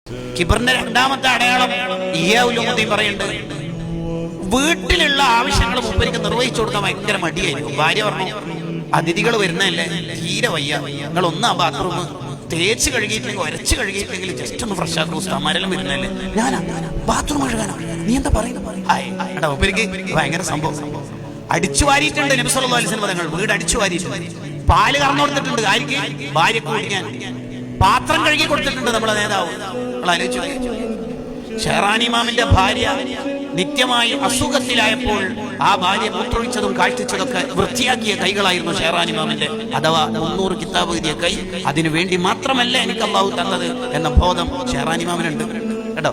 കിബറിന്റെ രണ്ടാമത്തെ അടയാളം ഇയ്യാഉലുദ്ദീൻ പറയുന്നുണ്ട്, വീട്ടിലുള്ള ആവശ്യങ്ങൾ മൂപ്പരിക്ക് നിർവഹിച്ചു കൊടുക്കാൻ ഭയങ്കര മടിയായിരിക്കും. ഭാര്യ പറഞ്ഞു, അതിഥികൾ വരുന്നതല്ലേ, തീരെ വയ്യ, നിങ്ങൾ ഒന്ന് ആ ബാത്റൂം തേച്ച് കഴുകിയിട്ടില്ലെങ്കിൽ ഒരച്ച് കഴുകിയിട്ടില്ലെങ്കിൽ ജസ്റ്റ് ഒന്ന് ഫ്രഷ് ആക്കും, ഉസ്താമാരെല്ലാം വരുന്നതല്ലേ, ഞാനാ ബാത്റൂം കഴുകാനോ, നീ എന്താ പറയുന്നത്? മൂപ്പരിക്ക് ഭയങ്കര സംഭവം. അടിച്ചു വാരിയിട്ടുണ്ട് നബി സല്ലല്ലാഹു അലൈഹി വസല്ലം തങ്ങൾ, വീട് അടിച്ചു വാരിയിട്ടുണ്ട്. പാല് കറന്നു കൊടുത്തിട്ടുണ്ട് ആർക്ക്? ഭാര്യക്ക് കുടിക്കാൻ. പാത്രം കഴുകി കൊടുത്തിട്ടുണ്ട് നമ്മളെ നേതാവ്. നിങ്ങൾ ആലോചിച്ചു, ഷെഹ്റാൻ ഇമാമിന്റെ ഭാര്യ നിത്യമായി അസുഖത്തിലായപ്പോൾ ആ ഭാര്യ മൂത്രൊഴിച്ചതും കാഴ്ചച്ചതൊക്കെ വൃത്തിയാക്കിയ കൈകളായിരുന്നു ഷെഹ്റാൻ ഇമാമിന്റെ, അഥവാ 300 കിതാബ് എഴുതിയ കൈ. അതിനു വേണ്ടി മാത്രമല്ല എനിക്ക് അള്ളാഹു തന്നത് എന്ന ബോധം ഷെഹ്റാൻ ഇമാമിനുണ്ട് കേട്ടോ.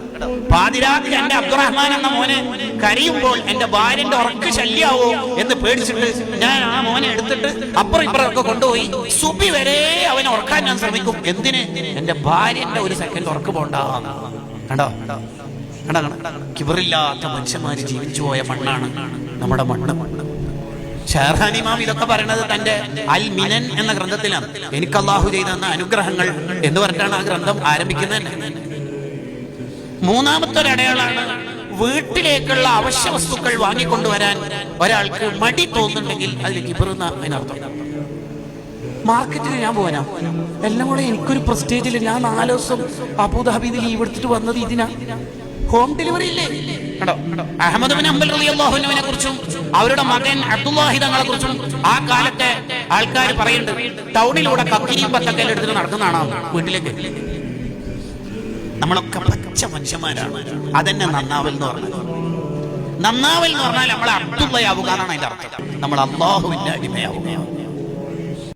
പാതിരാത്രി എന്റെ അബ്ദുറഹ്മാൻ എന്ന മോനെ കരയുമ്പോൾ എന്റെ ഭാര്യന്റെ ഉറക്ക് ശല്യാവോ എന്ന് പേടിച്ചിട്ട് ഞാൻ ആ മോനെ എടുത്തിട്ട് അപ്പുറം ഇപ്പുറമൊക്കെ കൊണ്ടുപോയി സുബി വരെ അവനെ ഉറക്കാൻ ഞാൻ ശ്രമിക്കും. എന്തിന്? എന്റെ ഭാര്യന്റെ ഒരു സെക്കൻഡ് ഉറക്ക് പോണ്ടാവാം. കണ്ടോ കിബറില്ലാത്ത മനുഷ്യന്മാര് ജീവിച്ചു പോയ മണ്ണാണ് നമ്മുടെ മണ്ണ്. ഷെഹ്റാൻ ഇമാം ഇതൊക്കെ പറയുന്നത് തന്റെ അൽ മിനൻ എന്ന ഗ്രന്ഥത്തിലാണ്. എനിക്ക് അല്ലാഹു ചെയ്ത അനുഗ്രഹങ്ങൾ എന്ന് പറഞ്ഞിട്ടാണ് ആ ഗ്രന്ഥം ആരംഭിക്കുന്നത്. മൂന്നാമത്തെ ഒരു അടയാളാണ്, വീട്ടിലേക്കുള്ള അവശ്യ വസ്തുക്കൾ വാങ്ങിക്കൊണ്ടുവരാൻ ഒരാൾക്ക് മടി തോന്നുന്നുണ്ടെങ്കിൽ അതിൽ കിബറുന്ന അതിനർത്ഥം. മാർക്കറ്റിൽ ഞാൻ പോകാനാ എല്ലാം കൂടെ എനിക്കൊരു പ്രസ്റ്റേജിൽ ഞാൻ 4 ദിവസം അബുദാബിയിൽ ലീവ് എടുത്തിട്ട് വന്നത് ഇതിനാ. ഹോം ഡെലിവറി ഇല്ലേ? അഹ്മദ് ബിൻ ഹംബൽ റളിയല്ലാഹു അൻഹുവിനെ കുറിച്ചും അവരുടെ മകൻ അബ്ദുല്ലാഹി തങ്ങളെ കുറിച്ചും ആ കാലത്തെ ആൾക്കാർ പറയുന്നുണ്ട്, ടൗണിലൂടെ കക്കിരിയും പത്തക്കല്ലും എടുത്തിട്ട് നടക്കുന്നതാണ് വീട്ടിലേക്ക്. നമ്മളൊക്കെ പച്ച മനുഷ്യന്മാരാണ്. അതെന്നെ നന്നാവൽ എന്ന് പറഞ്ഞാൽ. നന്നാവൽ എന്ന് പറഞ്ഞാൽ നമ്മളെ അബ്ദുള്ളയാവുക എന്നാണ് അതിന്റെ അർത്ഥം. നമ്മൾ അല്ലാഹുവിന്റെ അടിമയാവുക.